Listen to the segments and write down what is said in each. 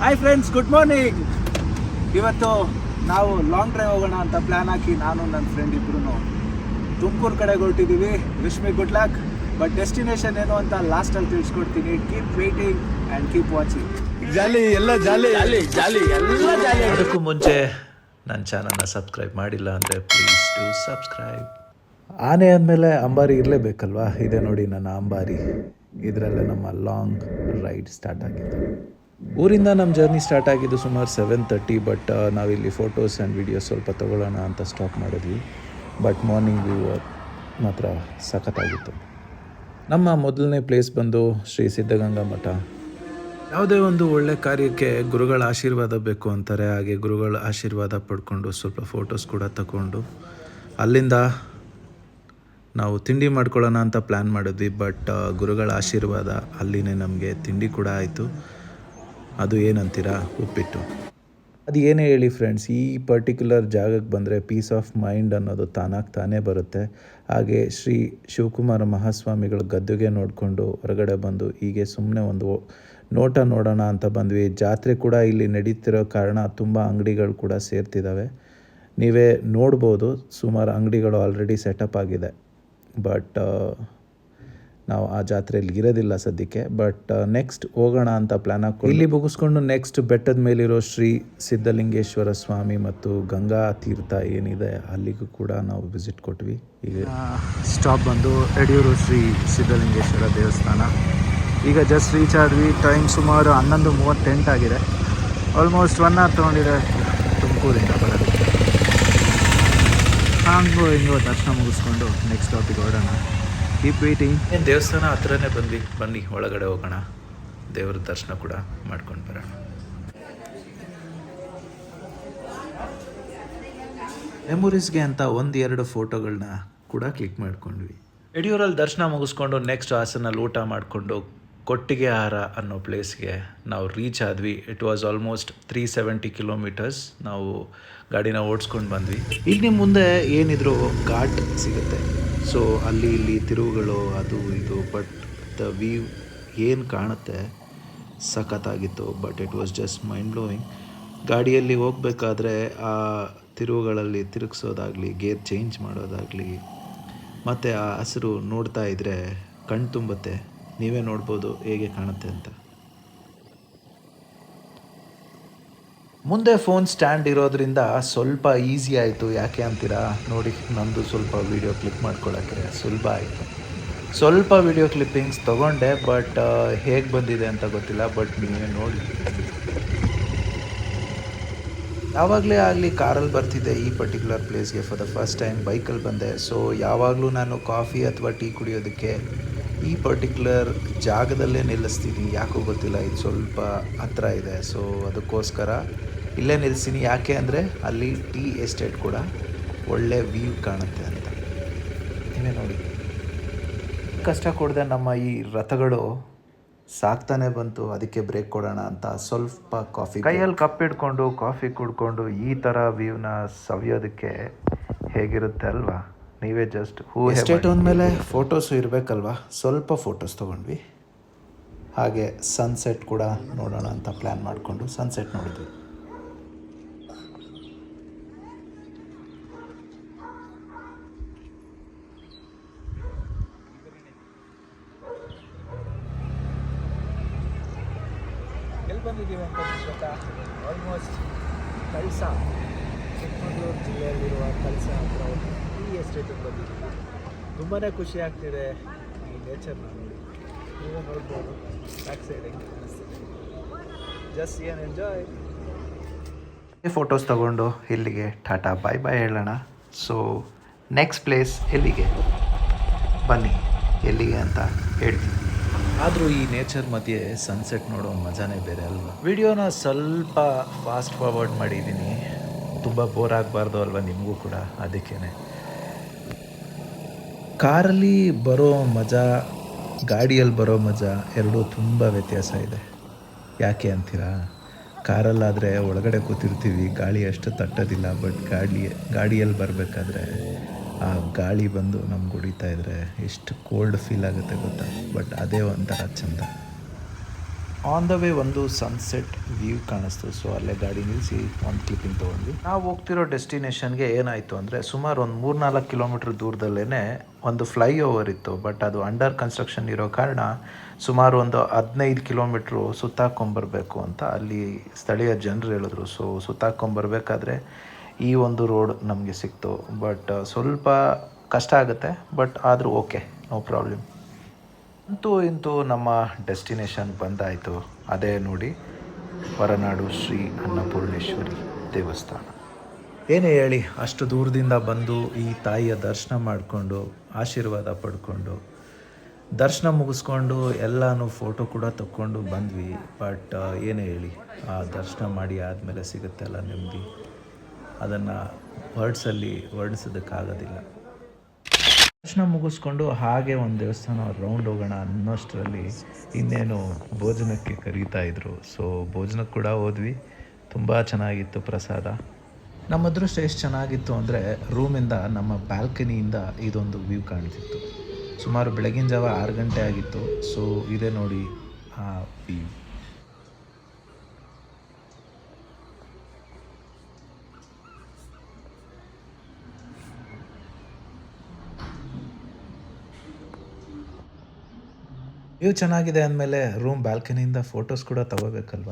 Hi friends, good morning. ಇವತ್ತು ನಾವು long drive ಹೋಗೋಣ ಅಂತ ಪ್ಲ್ಯಾನ್ ಹಾಕಿ ನಾನು ನನ್ನ ಫ್ರೆಂಡ್ ಇಬ್ಬರು ತುಮಕೂರು ಕಡೆಗೆ ಹೊರಟಿದ್ದೀವಿ. Wish me good luck. But destination ಏನು ಅಂತ ಲಾಸ್ಟಲ್ಲಿ ತಿಳಿಸ್ಕೊಡ್ತೀನಿ. Keep waiting and keep watching. Jolly ಎಲ್ಲ ಜಾಲಿ ಜಾಲಿ ಜಾಲಿ ಎಲ್ಲ ಜಾಲಿ. ಅದಕ್ಕೂ ಮುಂಚೆ ನನ್ನ ಚಾನಲ್ನ ಸಬ್ಸ್ಕ್ರೈಬ್ ಮಾಡಿಲ್ಲ ಅಂದರೆ ಪ್ಲೀಸ್ ಟು ಸಬ್ಸ್ಕ್ರೈಬ್. ಆನೆ ಆದಮೇಲೆ ಅಂಬಾರಿ ಇರಲೇಬೇಕಲ್ವಾ? ಇದೆ ನೋಡಿ ನನ್ನ ಅಂಬಾರಿ. ಇದರಲ್ಲೇ ನಮ್ಮ ಲಾಂಗ್ ರೈಡ್ ಸ್ಟಾರ್ಟ್ ಆಗಿದ್ದು. ಊರಿಂದ ನಮ್ಮ ಜರ್ನಿ ಸ್ಟಾರ್ಟ್ ಆಗಿದ್ದು ಸುಮಾರು 7:30. ಬಟ್ ನಾವಿಲ್ಲಿ ಫೋಟೋಸ್ ಆ್ಯಂಡ್ ವೀಡಿಯೋಸ್ ಸ್ವಲ್ಪ ತೊಗೊಳ್ಳೋಣ ಅಂತ ಸ್ಟಾಪ್ ಮಾಡಿದ್ವಿ. ಬಟ್ ಮಾರ್ನಿಂಗ್ ವ್ಯೂ ಮಾತ್ರ ಸಖತ್ತಾಗಿತ್ತು. ನಮ್ಮ ಮೊದಲನೇ ಪ್ಲೇಸ್ ಬಂದು ಶ್ರೀ ಸಿದ್ಧಗಂಗಾ ಮಠ. ಯಾವುದೇ ಒಂದು ಒಳ್ಳೆ ಕಾರ್ಯಕ್ಕೆ ಗುರುಗಳ ಆಶೀರ್ವಾದ ಬೇಕು ಅಂತಾರೆ. ಹಾಗೆ ಗುರುಗಳ ಆಶೀರ್ವಾದ ಪಡ್ಕೊಂಡು ಸ್ವಲ್ಪ ಫೋಟೋಸ್ ಕೂಡ ತಗೊಂಡು ಅಲ್ಲಿಂದ ನಾವು ತಿಂಡಿ ಮಾಡ್ಕೊಳ್ಳೋಣ ಅಂತ ಪ್ಲ್ಯಾನ್ ಮಾಡಿದ್ವಿ. ಬಟ್ ಗುರುಗಳ ಆಶೀರ್ವಾದ ಅಲ್ಲಿನೇ ನಮಗೆ ತಿಂಡಿ ಕೂಡ ಆಯಿತು. ಅದು ಏನಂತೀರಾ, ಉಪ್ಪಿಟ್ಟು. ಅದು ಏನೇ ಹೇಳಿ ಫ್ರೆಂಡ್ಸ್, ಈ ಪರ್ಟಿಕ್ಯುಲರ್ ಜಾಗಕ್ಕೆ ಬಂದರೆ ಪೀಸ್ ಆಫ್ ಮೈಂಡ್ ಅನ್ನೋದು ತಾನೇ ಬರುತ್ತೆ. ಹಾಗೆ ಶ್ರೀ ಶಿವಕುಮಾರ ಮಹಾಸ್ವಾಮಿಗಳ ಗದ್ದುಗೆ ನೋಡಿಕೊಂಡು ಹೊರಗಡೆ ಬಂದು ಹೀಗೆ ಸುಮ್ಮನೆ ಒಂದು ನೋಟ ನೋಡೋಣ ಅಂತ ಬಂದ್ವಿ. ಜಾತ್ರೆ ಕೂಡ ಇಲ್ಲಿ ನಡೀತಿರೋ ಕಾರಣ ತುಂಬ ಅಂಗಡಿಗಳು ಕೂಡ ಸೇರ್ತಿದ್ದಾವೆ. ನೀವೇ ನೋಡ್ಬೋದು, ಸುಮಾರು ಅಂಗಡಿಗಳು ಆಲ್ರೆಡಿ ಸೆಟಪ್ ಆಗಿದೆ. ಬಟ್ ನಾವು ಆ ಜಾತ್ರೆಯಲ್ಲಿ ಇರೋದಿಲ್ಲ ಸದ್ಯಕ್ಕೆ. ಬಟ್ ನೆಕ್ಸ್ಟ್ ಹೋಗೋಣ ಅಂತ ಪ್ಲ್ಯಾನ್ ಹಾಕೊಂಡು ಇಲ್ಲಿ ಮುಗಿಸ್ಕೊಂಡು ನೆಕ್ಸ್ಟ್ ಬೆಟ್ಟದ ಮೇಲಿರೋ ಶ್ರೀ ಸಿದ್ಧಲಿಂಗೇಶ್ವರ ಸ್ವಾಮಿ ಮತ್ತು ಗಂಗಾ ತೀರ್ಥ ಏನಿದೆ ಅಲ್ಲಿಗೂ ಕೂಡ ನಾವು ವಿಸಿಟ್ ಕೊಟ್ವಿ. ಈಗ ಸ್ಟಾಪ್ ಬಂದು ಯಡಿಯೂರು ಶ್ರೀ ಸಿದ್ಧಲಿಂಗೇಶ್ವರ ದೇವಸ್ಥಾನ. ಈಗ ಜಸ್ಟ್ ರೀಚ್ ಆದ್ವಿ. ಟೈಮ್ ಸುಮಾರು 11:38 ಆಗಿದೆ. ಆಲ್ಮೋಸ್ಟ್ 1 hour ತೊಗೊಂಡಿದೆ ತುಮಕೂರಿಂದ ಬರೋದಕ್ಕೆ. ಹಂಗೋ ಹಿಂಗೋ ದರ್ಶನ ಮುಗಿಸ್ಕೊಂಡು ನೆಕ್ಸ್ಟ್ ಸ್ಟಾಪಿಗೆ ಹೊರಡೋಣ. Keep waiting. ಏನು ದೇವಸ್ಥಾನ ಹತ್ರನೇ ಬಂದ್ವಿ, ಬನ್ನಿ ಒಳಗಡೆ ಹೋಗೋಣ, ದೇವರ ದರ್ಶನ ಕೂಡ ಮಾಡ್ಕೊಂಡು ಬರೋಣ. ಮೆಮೊರೀಸ್ಗೆ ಅಂತ 1-2 ಫೋಟೋಗಳನ್ನ ಕೂಡ ಕ್ಲಿಕ್ ಮಾಡ್ಕೊಂಡ್ವಿ. ಯಡಿಯೂರಲ್ಲಿ ದರ್ಶನ ಮುಗಿಸ್ಕೊಂಡು ನೆಕ್ಸ್ಟ್ ಹಾಸನಲ್ಲಿ ಊಟ ಮಾಡಿಕೊಂಡು ಕೊಟ್ಟಿಗೆ ಆಹಾರ ಅನ್ನೋ ಪ್ಲೇಸ್ಗೆ ನಾವು ರೀಚ್ ಆದ್ವಿ. ಇಟ್ ವಾಸ್ ಆಲ್ಮೋಸ್ಟ್ 370 ಕಿಲೋಮೀಟರ್ಸ್ ನಾವು ಗಾಡಿನ ಓಡಿಸ್ಕೊಂಡು ಬಂದ್ವಿ. ಈಗ ನಿಮ್ಮ ಮುಂದೆ ಏನಿದ್ರು ಘಾಟ್ ಸಿಗುತ್ತೆ. ಸೊ ಅಲ್ಲಿ ಇಲ್ಲಿ ತಿರುವುಗಳು ಅದು ಇದು. ಬಟ್ ದ ವ್ಯೂ ಏನು ಕಾಣುತ್ತೆ ಸಖತ್ತಾಗಿತ್ತು. But it was just mind blowing. ಗಾಡಿಯಲ್ಲಿ ಹೋಗಬೇಕಾದ್ರೆ ಆ ತಿರುವುಗಳಲ್ಲಿ ತಿರುಗಿಸೋದಾಗಲಿ, ಗೇರ್ ಚೇಂಜ್ ಮಾಡೋದಾಗಲಿ, ಮತ್ತು ಆ ಹಸಿರು ನೋಡ್ತಾ ಇದ್ದರೆ ಕಣ್ಣು ತುಂಬುತ್ತೆ. ನೀವೇ ನೋಡ್ಬೋದು ಹೇಗೆ ಕಾಣುತ್ತೆ ಅಂತ. ಮುಂದೆ ಫೋನ್ ಸ್ಟ್ಯಾಂಡ್ ಇರೋದ್ರಿಂದ ಸ್ವಲ್ಪ ಈಸಿ ಆಯಿತು. ಯಾಕೆ ಅಂತೀರಾ? ನೋಡಿ, ನಂದು ಸ್ವಲ್ಪ ವೀಡಿಯೋ ಕ್ಲಿಪ್ ಮಾಡ್ಕೊಳ್ಳೋಕ್ಕೆ ಸುಲಭ ಆಯಿತು. ಸ್ವಲ್ಪ ವೀಡಿಯೋ ಕ್ಲಿಪ್ಪಿಂಗ್ಸ್ ತೊಗೊಂಡೆ. ಬಟ್ ಹೇಗೆ ಬಂದಿದೆ ಅಂತ ಗೊತ್ತಿಲ್ಲ. ಬಟ್ ನೀವೇ ನೋಡಿ. ಯಾವಾಗಲೇ ಆಗಲಿ ಕಾರಲ್ಲಿ ಬರ್ತಿದ್ದೆ ಈ ಪರ್ಟಿಕ್ಯುಲರ್ ಪ್ಲೇಸ್ಗೆ. ಫಾರ್ ದ ಫಸ್ಟ್ ಟೈಮ್ ಬೈಕಲ್ಲಿ ಬಂದೆ. ಸೊ ಯಾವಾಗಲೂ ನಾನು ಕಾಫಿ ಅಥವಾ ಟೀ ಕುಡಿಯೋದಕ್ಕೆ ಈ ಪರ್ಟಿಕ್ಯುಲರ್ ಜಾಗದಲ್ಲೇ ನಿಲ್ಲಿಸ್ತೀನಿ. ಯಾಕೋ ಗೊತ್ತಿಲ್ಲ, ಇದು ಸ್ವಲ್ಪ ಹತ್ರ ಇದೆ. ಸೊ ಅದಕ್ಕೋಸ್ಕರ ಇಲ್ಲೇ ನಿಲ್ಲಿಸ್ತೀನಿ. ಯಾಕೆ ಅಂದರೆ ಅಲ್ಲಿ ಟೀ ಎಸ್ಟೇಟ್ ಕೂಡ ಒಳ್ಳೆ ವ್ಯೂ ಕಾಣುತ್ತೆ ಅಂತ. ನೀವೇ ನೋಡಿ. ಕಷ್ಟ ಕೊಡದೆ ನಮ್ಮ ಈ ರಥಗಳು ಸಾಕ್ತಾನೆ ಬಂತು. ಅದಕ್ಕೆ ಬ್ರೇಕ್ ಕೊಡೋಣ ಅಂತ ಸ್ವಲ್ಪ ಕಾಫಿ ಕೈಯಲ್ಲಿ ಕಪ್ ಇಟ್ಕೊಂಡು ಕಾಫಿ ಕುಡ್ಕೊಂಡು ಈ ಥರ ವ್ಯೂನ ಸವಿಯೋದಕ್ಕೆ ಹೇಗಿರುತ್ತೆ ಅಲ್ವಾ? ನೀವೇ ಜಸ್ಟ್ ಎಸ್ಟೇಟ್ ಅಂದಮೇಲೆ ಫೋಟೋಸು ಇರಬೇಕಲ್ವಾ? ಸ್ವಲ್ಪ ಫೋಟೋಸ್ ತೊಗೊಂಡ್ವಿ. ಹಾಗೆ ಸನ್ಸೆಟ್ ಕೂಡ ನೋಡೋಣ ಅಂತ ಪ್ಲ್ಯಾನ್ ಮಾಡಿಕೊಂಡು ಸನ್ಸೆಟ್ ನೋಡಿದ್ವಿ. ಎಲ್ಲಿ ಬಂದಿದ್ದೀವಿ ಅಂತ ಗೊತ್ತಾ? ಆಲ್ಮೋಸ್ಟ್ ಕಳಸ, ಚಿಕ್ಕಮಗಳೂರು ಜಿಲ್ಲೆಯಲ್ಲಿರುವ ಕಳಸ ಹತ್ರ ಟೀ ಎಸ್ಟೇಟಿಗೆ ಬಂದಿದ್ದೀವಿ. ತುಂಬಾ ಖುಷಿ ಆಗ್ತಿದೆ ಈ ನೇಚರ್ನ ನೋಡಿ. ನೀವೇ ನೋಡ್ಬೋದು ಬ್ಯಾಕ್ ಸೈಡ್ ಹೆಂಗೆ ಕಾಣಿಸ್ತಿದೆ. Just C and enjoy. Photos ತಗೊಂಡು ಇಲ್ಲಿಗೆ ಟಾಟಾ ಬಾಯ್ ಬಾಯ್ ಹೇಳೋಣ. ಸೊ ನೆಕ್ಸ್ಟ್ ಪ್ಲೇಸ್ ಎಲ್ಲಿಗೆ, ಬನ್ನಿ ಎಲ್ಲಿಗೆ ಅಂತ ಹೇಳ್ತೀನಿ. ಆದರೂ ಈ ನೇಚರ್ ಮಧ್ಯೆ ಸನ್ಸೆಟ್ ನೋಡೋ ಮಜಾನೇ ಬೇರೆ ಅಲ್ವಾ? ವಿಡಿಯೋನ ಸ್ವಲ್ಪ ಫಾಸ್ಟ್ ಫಾರ್ವರ್ಡ್ ಮಾಡಿದ್ದೀನಿ. ತುಂಬ ಬೋರ್ ಆಗಬಾರ್ದು ಅಲ್ವಾ ನಿಮಗೂ ಕೂಡ. ಅದಕ್ಕೇ ಕಾರಲ್ಲಿ ಬರೋ ಮಜಾ, ಗಾಡಿಯಲ್ಲಿ ಬರೋ ಮಜಾ ಎರಡೂ ತುಂಬ ವ್ಯತ್ಯಾಸ ಇದೆ. ಯಾಕೆ ಅಂತೀರಾ? ಕಾರಲ್ಲಾದರೆ ಒಳಗಡೆ ಕೂತಿರ್ತೀವಿ, ಗಾಳಿ ಅಷ್ಟು ತಟ್ಟೋದಿಲ್ಲ. ಬಟ್ ಗಾಡಿಯಲ್ಲಿ ಬರಬೇಕಾದ್ರೆ ಆ ಗಾಳಿ ಬಂದು ನಮ್ಗೆ ಹೊಡಿತಾ ಇದ್ದರೆ ಎಷ್ಟು ಕೋಲ್ಡ್ ಫೀಲ್ ಆಗುತ್ತೆ ಗೊತ್ತಾ? ಬಟ್ ಅದೇ ಒಂಥರ ಚೆಂದ. ಆನ್ ದ ವೇ ಒಂದು ಸನ್ಸೆಟ್ ವ್ಯೂ ಕಾಣಿಸ್ತು, ಸೊ ಅಲ್ಲೇ ಗಾಡಿ ನಿಲ್ಲಿಸಿ ಒಂದು ಕ್ಲಿಪ್ಪಿಂಗ್ ತೊಗೊಂಡ್ವಿ. ನಾವು ಹೋಗ್ತಿರೋ ಡೆಸ್ಟಿನೇಷನ್ಗೆ ಏನಾಯಿತು ಅಂದರೆ ಸುಮಾರು ಒಂದು 3-4 ಕಿಲೋಮೀಟ್ರ್ ದೂರದಲ್ಲೇ ಒಂದು ಫ್ಲೈಓವರ್ ಇತ್ತು. ಬಟ್ ಅದು ಅಂಡರ್ ಕನ್ಸ್ಟ್ರಕ್ಷನ್ ಇರೋ ಕಾರಣ ಸುಮಾರು ಒಂದು 15 ಕಿಲೋಮೀಟ್ರು ಸುತ್ತಾಕೊಂಬರ್ಬೇಕು ಅಂತ ಅಲ್ಲಿ ಸ್ಥಳೀಯ ಜನರು ಹೇಳಿದ್ರು. ಸೊ ಸುತ್ತಾಕೊಂಬರ್ಬೇಕಾದ್ರೆ ಈ ಒಂದು ರೋಡ್ ನಮಗೆ ಸಿಕ್ತು. ಬಟ್ ಸ್ವಲ್ಪ ಕಷ್ಟ ಆಗುತ್ತೆ, ಬಟ್ ಆದರೂ ಓಕೆ, ನೋ ಪ್ರಾಬ್ಲಮ್. ಇಂತೂ ನಮ್ಮ ಡೆಸ್ಟಿನೇಷನ್ ಬಂದಾಯಿತು. ಅದೇ ನೋಡಿ, ಹೊರನಾಡು ಶ್ರೀ ಅನ್ನಪೂರ್ಣೇಶ್ವರಿ ದೇವಸ್ಥಾನ. ಏನೇ ಹೇಳಿ, ಅಷ್ಟು ದೂರದಿಂದ ಬಂದು ಈ ತಾಯಿಯ ದರ್ಶನ ಮಾಡಿಕೊಂಡು ಆಶೀರ್ವಾದ ಪಡ್ಕೊಂಡು ದರ್ಶನ ಮುಗಿಸ್ಕೊಂಡು ಎಲ್ಲನೂ ಫೋಟೋ ಕೂಡ ತಕ್ಕೊಂಡು ಬಂದ್ವಿ. ಬಟ್ ಏನೇ ಹೇಳಿ, ಆ ದರ್ಶನ ಮಾಡಿ ಆದಮೇಲೆ ಸಿಗುತ್ತಲ್ಲ ನೆಮ್ಮದಿ, ಅದನ್ನು ವರ್ಡ್ಸಲ್ಲಿ ವರ್ಣಿಸೋದಕ್ಕಾಗೋದಿಲ್ಲ. ದರ್ಶನ ಮುಗಿಸ್ಕೊಂಡು ಹಾಗೆ ಒಂದು ದೇವಸ್ಥಾನ ರೌಂಡ್ ಹೋಗೋಣ ಅನ್ನೋಷ್ಟರಲ್ಲಿ ಇನ್ನೇನು ಭೋಜನಕ್ಕೆ ಕರೀತಾ ಇದ್ರು. ಸೊ ಭೋಜನಕ್ಕೆ ಕೂಡ ಹೋದ್ವಿ. ತುಂಬ ಚೆನ್ನಾಗಿತ್ತು ಪ್ರಸಾದ. ನಮ್ಮ ಅದೃಷ್ಟ ಎಷ್ಟು ಚೆನ್ನಾಗಿತ್ತು ಅಂದರೆ ರೂಮಿಂದ ನಮ್ಮ ಬ್ಯಾಲ್ಕನಿಯಿಂದ ಇದೊಂದು ವ್ಯೂ ಕಾಣ್ತಿತ್ತು. ಸುಮಾರು ಬೆಳಗಿನ ಜಾವ 6 ಗಂಟೆ ಆಗಿತ್ತು. ಸೊ ಇದೆ ನೋಡಿ ಆ ವ್ಯೂ. ವ್ಯೂ ಚೆನ್ನಾಗಿದೆ ಅಂದಮೇಲೆ ರೂಮ್ ಬ್ಯಾಲ್ಕನಿಯಿಂದ ಫೋಟೋಸ್ ಕೂಡ ತಗೋಬೇಕಲ್ವ.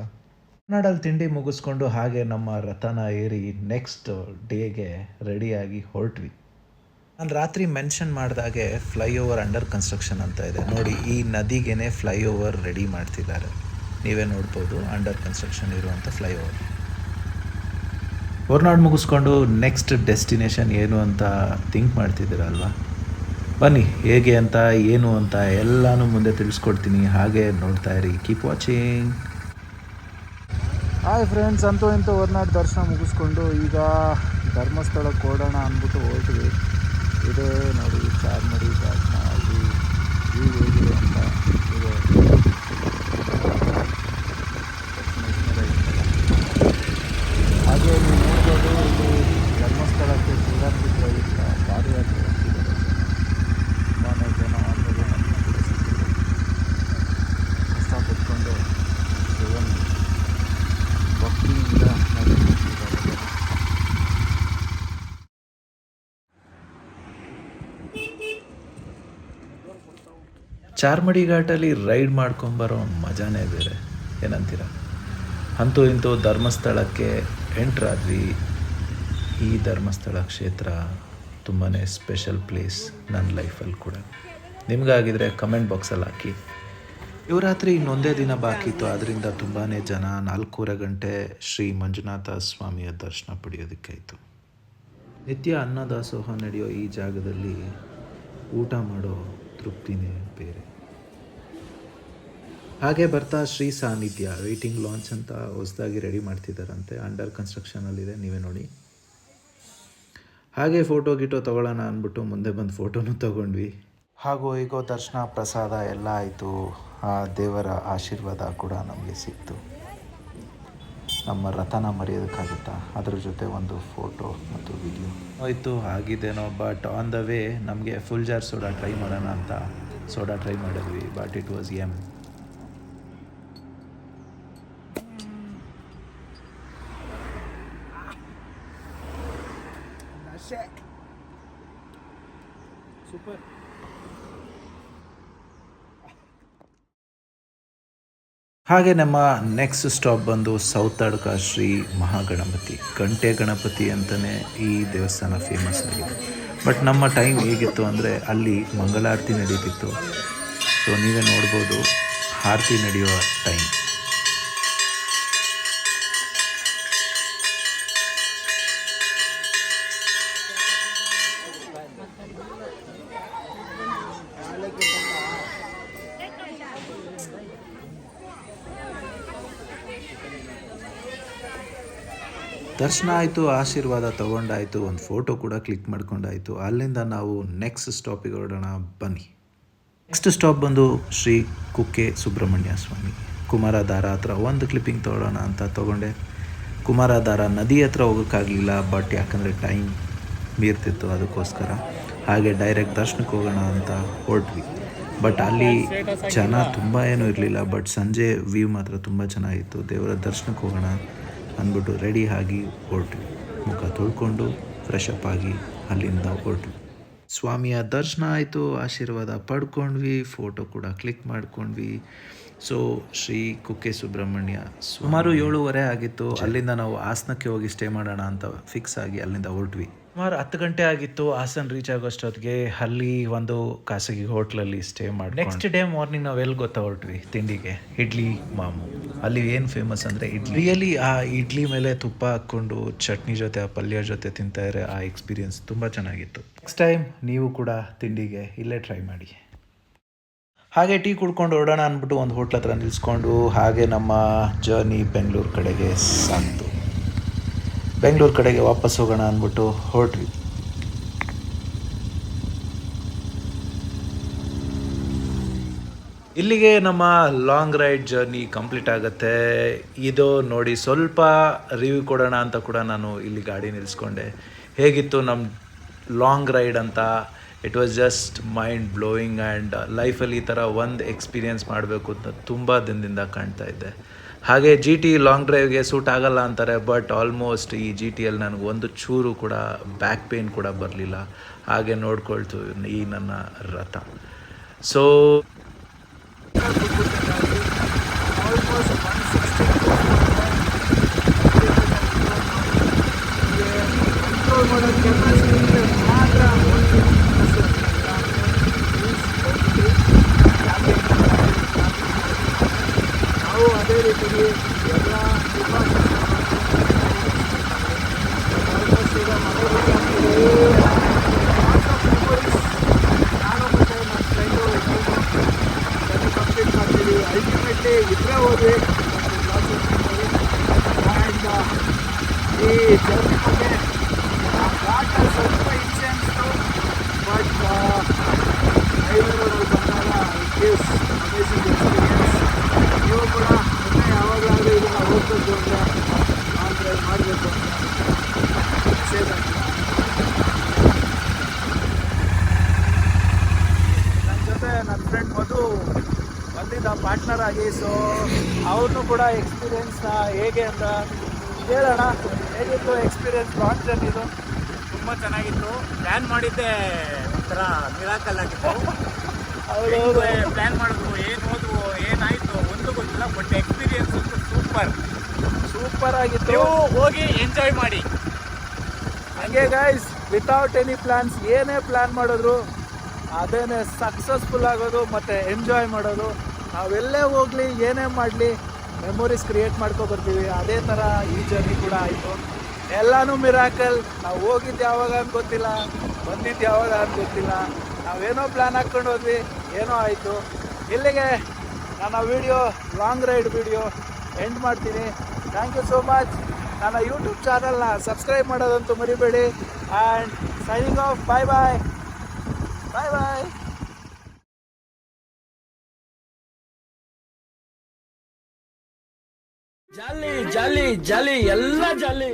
ನಾಡಲ್ಲಿ ತಿಂಡಿ ಮುಗಿಸ್ಕೊಂಡು ಹಾಗೆ ನಮ್ಮ ರಥನ ಏರಿ ನೆಕ್ಸ್ಟ್ ಡೇಗೆ ರೆಡಿಯಾಗಿ ಹೊರಟ್ವಿ. ನಾನು ರಾತ್ರಿ ಮೆನ್ಷನ್ ಮಾಡಿದಾಗೆ ಫ್ಲೈಓವರ್ ಅಂಡರ್ ಕನ್ಸ್ಟ್ರಕ್ಷನ್ ಅಂತ ಇದೆ ನೋಡಿ. ಈ ನದಿಗೇನೆ ಫ್ಲೈಓವರ್ ರೆಡಿ ಮಾಡ್ತಿದ್ದಾರೆ, ನೀವೇ ನೋಡ್ಬೋದು. ಅಂಡರ್ ಕನ್ಸ್ಟ್ರಕ್ಷನ್ ಇರುವಂಥ ಫ್ಲೈಓವರ್. ಹೊರನಾಡು ಮುಗಿಸ್ಕೊಂಡು ನೆಕ್ಸ್ಟ್ ಡೆಸ್ಟಿನೇಷನ್ ಏನು ಅಂತ ಥಿಂಕ್ ಮಾಡ್ತಿದ್ದೀರಲ್ವ. ಬನ್ನಿ, ಹೇಗೆ ಅಂತ ಏನು ಅಂತ ಎಲ್ಲನೂ ಮುಂದೆ ತಿಳಿಸ್ಕೊಡ್ತೀನಿ. ಹಾಗೆ ನೋಡ್ತಾ ಇರಿ, ಕೀಪ್ ವಾಚಿಂಗ್. ಹಾಯ್ ಫ್ರೆಂಡ್ಸ್, ಅಂತೂ ಹೊರನಾಡು ದರ್ಶನ ಮುಗಿಸ್ಕೊಂಡು ಈಗ ಧರ್ಮಸ್ಥಳಕ್ಕೆ ಓಡೋಣ ಅಂದ್ಬಿಟ್ಟು ಹೊರಟ್ವಿ. ಇದೇ ನೋಡಿ ಚಾರ್ಮಡಿ ಘಾಟ್ನ ಅಲ್ಲಿ ವ್ಯೂ ಹೇಗಿದೆ ಅಂತ ಇದೆ. ಹಾಗೆ ನೀವು ನೋಡ್ಬೋದು, ಇಲ್ಲಿ ಧರ್ಮಸ್ಥಳಕ್ಕೆ ಶಿವರಾತ್ರಿ ಪ್ರಯುಕ್ತ ಪಾದಯಾತ್ರೆ ಹೋಗ್ತಿದ್ದಾರೆ. ತುಂಬಾ ಜನ ಆಲ್ರೆಡಿ ಕಷ್ಟಪಟ್ಕೊಂಡು ಶಿವನ್ ಭಕ್ತಿಯಿಂದ ನಡೆಸುತ್ತಿದ್ದಾರೆ. ಚಾರ್ಮಡಿ ಘಾಟಲ್ಲಿ ರೈಡ್ ಮಾಡ್ಕೊಂಬರೋ ಮಜಾನೇ ಬೇರೆ, ಏನಂತೀರ? ಅಂತೂ ಧರ್ಮಸ್ಥಳಕ್ಕೆ ಎಂಟ್ರಾದ್ವಿ. ಈ ಧರ್ಮಸ್ಥಳ ಕ್ಷೇತ್ರ ತುಂಬಾ ಸ್ಪೆಷಲ್ ಪ್ಲೇಸ್ ನನ್ನ ಲೈಫಲ್ಲಿ ಕೂಡ. ನಿಮಗಾಗಿದ್ರೆ ಕಮೆಂಟ್ ಬಾಕ್ಸಲ್ಲಿ ಹಾಕಿ. ಶಿವರಾತ್ರಿ ಇನ್ನೊಂದೇ ದಿನ ಬಾಕಿ ಇತ್ತು, ಆದ್ದರಿಂದ ತುಂಬಾ ಜನ 4:30 ಗಂಟೆ ಶ್ರೀ ಮಂಜುನಾಥ ಸ್ವಾಮಿಯ ದರ್ಶನ ಪಡೆಯೋದಕ್ಕಾಯಿತು. ನಿತ್ಯ ಅನ್ನದಾಸೋಹ ನಡೆಯೋ ಈ ಜಾಗದಲ್ಲಿ ಊಟ ಮಾಡೋ ತೃಪ್ತಿನೇ ಬೇರೆ. ಹಾಗೆ ಬರ್ತಾ ಶ್ರೀ ಸಾನ್ನಿಧ್ಯ ವೇಟಿಂಗ್ ಲಾಂಚ್ ಅಂತ ಹೊಸದಾಗಿ ರೆಡಿ ಮಾಡ್ತಿದ್ದಾರಂತೆ, ಅಂಡರ್ ಕನ್ಸ್ಟ್ರಕ್ಷನಲ್ಲಿದೆ, ನೀವೇ ನೋಡಿ. ಹಾಗೆ ಫೋಟೋ ತೊಗೊಳ್ಳೋಣ ಅಂದ್ಬಿಟ್ಟು ಮುಂದೆ ಬಂದು ಫೋಟೋನು ತೊಗೊಂಡ್ವಿ. ಹಾಗೂ ಈಗೋ ದರ್ಶನ ಪ್ರಸಾದ ಎಲ್ಲ ಆಯಿತು. ಆ ದೇವರ ಆಶೀರ್ವಾದ ಕೂಡ ನಮಗೆ ಸಿಕ್ತು. ನಮ್ಮ ರಥನ ಮರೆಯೋದಕ್ಕಾಗುತ್ತಾ? ಅದ್ರ ಜೊತೆ ಒಂದು ಫೋಟೋ ಮತ್ತು ವಿಡಿಯೋ ಆಯಿತು. ಆಗಿದ್ದೇನೋ, ಬಟ್ ಆನ್ ದ ವೇ ನಮಗೆ ಫುಲ್ ಜಾರ್ ಸೋಡಾ ಟ್ರೈ ಮಾಡೋಣ ಅಂತ ಸೋಡಾ ಟ್ರೈ ಮಾಡಿದ್ವಿ. But it was M. Super. ಹಾಗೆ ನಮ್ಮ ನೆಕ್ಸ್ಟ್ ಸ್ಟಾಪ್ ಬಂದು ಸೌತಡ್ಕ ಶ್ರೀ ಮಹಾಗಣಪತಿ. ಗಂಟೆ ಗಣಪತಿ ಅಂತಲೇ ಈ ದೇವಸ್ಥಾನ ಫೇಮಸ್ ಆಗಿದೆ. ಬಟ್ ನಮ್ಮ ಟೈಮ್ ಹೇಗಿತ್ತು ಅಂದರೆ ಅಲ್ಲಿ ಮಂಗಳಾರತಿ ನಡೀತಿತ್ತು. ಸೊ ನೀವೇ ನೋಡ್ಬೋದು ಆರತಿ ನಡೆಯುವ ಟೈಮ್. ದರ್ಶನ ಆಯಿತು, ಆಶೀರ್ವಾದ ತೊಗೊಂಡಾಯಿತು, ಒಂದು ಫೋಟೋ ಕೂಡ ಕ್ಲಿಕ್ ಮಾಡ್ಕೊಂಡಾಯಿತು. ಅಲ್ಲಿಂದ ನಾವು ನೆಕ್ಸ್ಟ್ ಸ್ಟಾಪಿಗೆ ಹೊರಡೋಣ, ಬನ್ನಿ. ನೆಕ್ಸ್ಟ್ ಸ್ಟಾಪ್ ಬಂದು ಶ್ರೀ ಕುಕ್ಕೆ ಸುಬ್ರಹ್ಮಣ್ಯ ಸ್ವಾಮಿ. ಕುಮಾರಧಾರ ಹತ್ರ ಒಂದು ಕ್ಲಿಪ್ಪಿಂಗ್ ತೊಗೊಳ್ಳೋಣ ಅಂತ ತೊಗೊಂಡೆ. ಕುಮಾರಧಾರ ನದಿ ಹತ್ರ ಹೋಗೋಕ್ಕಾಗಲಿಲ್ಲ, ಬಟ್ ಯಾಕಂದರೆ ಟೈಮ್ ಮೀರ್ತಿತ್ತು, ಅದಕ್ಕೋಸ್ಕರ ಹಾಗೆ ಡೈರೆಕ್ಟ್ ದರ್ಶನಕ್ಕೆ ಹೋಗೋಣ ಅಂತ ಹೊರಟ್ವಿ. ಬಟ್ ಅಲ್ಲಿ ಜನ ತುಂಬ ಏನೂ ಇರಲಿಲ್ಲ. ಬಟ್ ಸಂಜೆ ವ್ಯೂ ಮಾತ್ರ ತುಂಬ ಚೆನ್ನಾಗಿತ್ತು. ದೇವರ ದರ್ಶನಕ್ಕೆ ಹೋಗೋಣ ಅಂದ್ಬಿಟ್ಟು ರೆಡಿ ಆಗಿ ಹೊರಟ್ವಿ. ಮುಖ ತೊಳ್ಕೊಂಡು ಫ್ರೆಶ್ ಅಪ್ ಆಗಿ ಅಲ್ಲಿಂದ ಹೊರಟ್ವಿ. ಸ್ವಾಮಿಯ ದರ್ಶನ ಆಯಿತು, ಆಶೀರ್ವಾದ ಪಡ್ಕೊಂಡ್ವಿ, ಫೋಟೋ ಕೂಡ ಕ್ಲಿಕ್ ಮಾಡ್ಕೊಂಡ್ವಿ. ಸೊ ಶ್ರೀ ಕುಕ್ಕೆ ಸುಬ್ರಹ್ಮಣ್ಯ ಸುಮಾರು 7:30 ಆಗಿತ್ತು. ಅಲ್ಲಿಂದ ನಾವು ಹಾಸನಕ್ಕೆ ಹೋಗಿ ಸ್ಟೇ ಮಾಡೋಣ ಅಂತ ಫಿಕ್ಸ್ ಆಗಿ ಅಲ್ಲಿಂದ ಹೊರಟ್ವಿ. ಸುಮಾರು 10 ಗಂಟೆ ಆಗಿತ್ತು. ಹಾಸನ ರೀಚ್ ಆಗೋಷ್ಟೊತ್ತಿಗೆ ಅಲ್ಲಿ ಒಂದು ಖಾಸಗಿ ಹೋಟ್ಲಲ್ಲಿ ಸ್ಟೇ ಮಾಡಿ ನೆಕ್ಸ್ಟ್ ಡೇ ಮಾರ್ನಿಂಗ್ ನಾವು ಎಲ್ಲಿ ಗೊತ್ತಾ ಹೊರಟ್ವಿ ತಿಂಡಿಗೆ. ಇಡ್ಲಿ ಮಾಮು. ಅಲ್ಲಿ ಏನು ಫೇಮಸ್ ಅಂದರೆ ಇಡ್ಲಿ. ರಿಯಲಿ ಆ ಇಡ್ಲಿ ಮೇಲೆ ತುಪ್ಪ ಹಾಕ್ಕೊಂಡು ಚಟ್ನಿ ಜೊತೆ ಆ ಪಲ್ಯ ಜೊತೆ ತಿಂತಾರೆ. ಆ ಎಕ್ಸ್ಪೀರಿಯನ್ಸ್ ತುಂಬ ಚೆನ್ನಾಗಿತ್ತು. ನೆಕ್ಸ್ಟ್ ಟೈಮ್ ನೀವು ಕೂಡ ತಿಂಡಿಗೆ ಇಲ್ಲೇ ಟ್ರೈ ಮಾಡಿ. ಹಾಗೆ ಟೀ ಕುಡ್ಕೊಂಡು ಹೊರಡೋಣ ಅಂದ್ಬಿಟ್ಟು ಒಂದು ಹೋಟ್ಲ್ ಹತ್ರ ನಿಲ್ಲಿಸ್ಕೊಂಡು ಹಾಗೆ ನಮ್ಮ ಜರ್ನಿ ಬೆಂಗಳೂರು ಕಡೆಗೆ ಸಾಕ್ತು. ಬೆಂಗಳೂರು ಕಡೆಗೆ ವಾಪಸ್ ಹೋಗೋಣ ಅಂದ್ಬಿಟ್ಟು ಹೊರಟ್ವಿ. ಇಲ್ಲಿಗೆ ನಮ್ಮ ಲಾಂಗ್ ರೈಡ್ ಜರ್ನಿ ಕಂಪ್ಲೀಟ್ ಆಗುತ್ತೆ. ಇದು ನೋಡಿ ಸ್ವಲ್ಪ ರಿವ್ಯೂ ಕೊಡೋಣ ಅಂತ ಕೂಡ ನಾನು ಇಲ್ಲಿ ಗಾಡಿ ನಿಲ್ಲಿಸ್ಕೊಂಡೆ. ಹೇಗಿತ್ತು ನಮ್ಮ ಲಾಂಗ್ ರೈಡ್ ಅಂತ. It was just mind blowing and ಲೈಫಲ್ಲಿ ಈ ಥರ ಒಂದು ಎಕ್ಸ್ಪೀರಿಯೆನ್ಸ್ ಮಾಡಬೇಕು ಅಂತ ತುಂಬ ದಿನದಿಂದ ಕಾಣ್ತಾ ಇದ್ದೆ. ಹಾಗೆ GT ಲಾಂಗ್ ಡ್ರೈವ್ಗೆ ಸೂಟ್ ಆಗಲ್ಲ ಅಂತಾರೆ, ಬಟ್ ಆಲ್ಮೋಸ್ಟ್ ಈ GTಯಲ್ಲಿ ನನಗೆ ಒಂದು ಚೂರು ಕೂಡ ಬ್ಯಾಕ್ ಪೇನ್ ಕೂಡ ಬರಲಿಲ್ಲ. ಹಾಗೆ ನೋಡ್ಕೊಳ್ತು ಈ ನನ್ನ ರಥ. ಸೊ ನಾವು ಅದೇ ರೀತಿ ಎಲ್ಲ ನಾನು ಮತ್ತು ನನ್ನ ಫ್ರೆಂಡು ಕಂಪ್ಲೀಟ್ ಮಾಡ್ತೀವಿ. ಅಲ್ಟಿಮೇಟ್ಲಿ ಇಬ್ಬರೇ ಹೋದ್ವಿ. ಆ್ಯಂಡ್ ಈ ಜರ್ನಿ ಬಗ್ಗೆ ಘಾಟ ಸ್ವಲ್ಪ ಹಿಂಸೆ ಅನಿಸ್ತು, ಬಟ್ ಹೈವೇ ರೋಡಲ್ಲಿ ಬಂದಾಗ ಇಟ್ ಈಸ್ ಅಮೇಸಿಂಗ್ ಎಕ್ಸ್ಪೀರಿಯನ್ಸ್. ನೀವು ಕೂಡ ಮತ್ತೆ ಯಾವಾಗಲಾದರೂ ಇದನ್ನು ಹೋಗ್ಬೇಕು ಅಂದರೆ ಲಾಂಗ್ ಡ್ರೈವ್ ಮಾಡಬೇಕು ಅಂತ ಸೇವ್ ಆಗ್ತದೆ. ನನ್ನ ಜೊತೆ ನನ್ನ ಫ್ರೆಂಡ್ ಮಧು ಬಂದಿದ್ದ ಪಾರ್ಟ್ನರ್ ಆಗಿ. ಸೊ ಅವ್ರನ್ನೂ ಕೂಡ ಎಕ್ಸ್ಪೀರಿಯೆನ್ಸ್ನ ಹೇಗೆ ಅಂತ ಕೇಳೋಣ. ಹೇಗಿತ್ತು ಎಕ್ಸ್ಪೀರಿಯೆನ್ಸ್ ಲಾಂಗ್ ಜರ್ನಿದು? ತುಂಬ ಚೆನ್ನಾಗಿತ್ತು. ಪ್ಲ್ಯಾನ್ ಮಾಡಿದ್ದೆ ಒಂಥರ ಮಿರಾಕಲ್ ಆಗಿತ್ತು. ಹೌದೌದು, ಪ್ಲ್ಯಾನ್ ಮಾಡಿದ್ರು, ಏನು ಹೋದ್ವು, ಏನಾಯಿತು ಒಂದು ಗೊತ್ತಿಲ್ಲ. ಬಟ್ ಎಕ್ಸ್ಪೀರಿಯೆನ್ಸ್ ಅಂತೂ ಸೂಪರ್ ಆಗಿತ್ತು. ನೀವು ಹೋಗಿ ಎಂಜಾಯ್ ಮಾಡಿ. ಹಂಗೆ ಗೈಸ್, ವಿತೌಟ್ ಎನಿ ಪ್ಲ್ಯಾನ್ಸ್ ಏನೇ ಪ್ಲ್ಯಾನ್ ಮಾಡಿದ್ರು ಅದೇನೇ ಸಕ್ಸಸ್ಫುಲ್ ಆಗೋದು ಮತ್ತು ಎಂಜಾಯ್ ಮಾಡೋದು. ನಾವೆಲ್ಲೇ ಹೋಗಲಿ ಏನೇ ಮಾಡಲಿ ಮೆಮೊರೀಸ್ ಕ್ರಿಯೇಟ್ ಬರ್ತೀವಿ. ಅದೇ ಥರ ಈ ಜರ್ನಿ ಕೂಡ ಆಯಿತು. ಎಲ್ಲನೂ ಮಿರಾಕಲ್. ನಾವು ಹೋಗಿದ್ದು ಯಾವಾಗ ಅಂತ ಗೊತ್ತಿಲ್ಲ, ಬಂದಿದ್ದು ಯಾವಾಗ ಅಂತ ಗೊತ್ತಿಲ್ಲ. ನಾವೇನೋ ಪ್ಲ್ಯಾನ್ ಹಾಕ್ಕೊಂಡು ಹೋದ್ವಿ, ಏನೋ ಆಯಿತು. ಇಲ್ಲಿಗೆ ನನ್ನ video long ride video end ಮಾಡ್ತೀನಿ. Thank you so much. ನನ್ನ ಯೂಟ್ಯೂಬ್ ಚಾನಲ್ನ ಸಬ್ಸ್ಕ್ರೈಬ್ ಮಾಡೋದಂತೂ ಮರಿಬೇಡಿ. And signing off. Bye bye bye bye. Jolly jolly jolly ಎಲ್ಲ ಜಾಲಿ.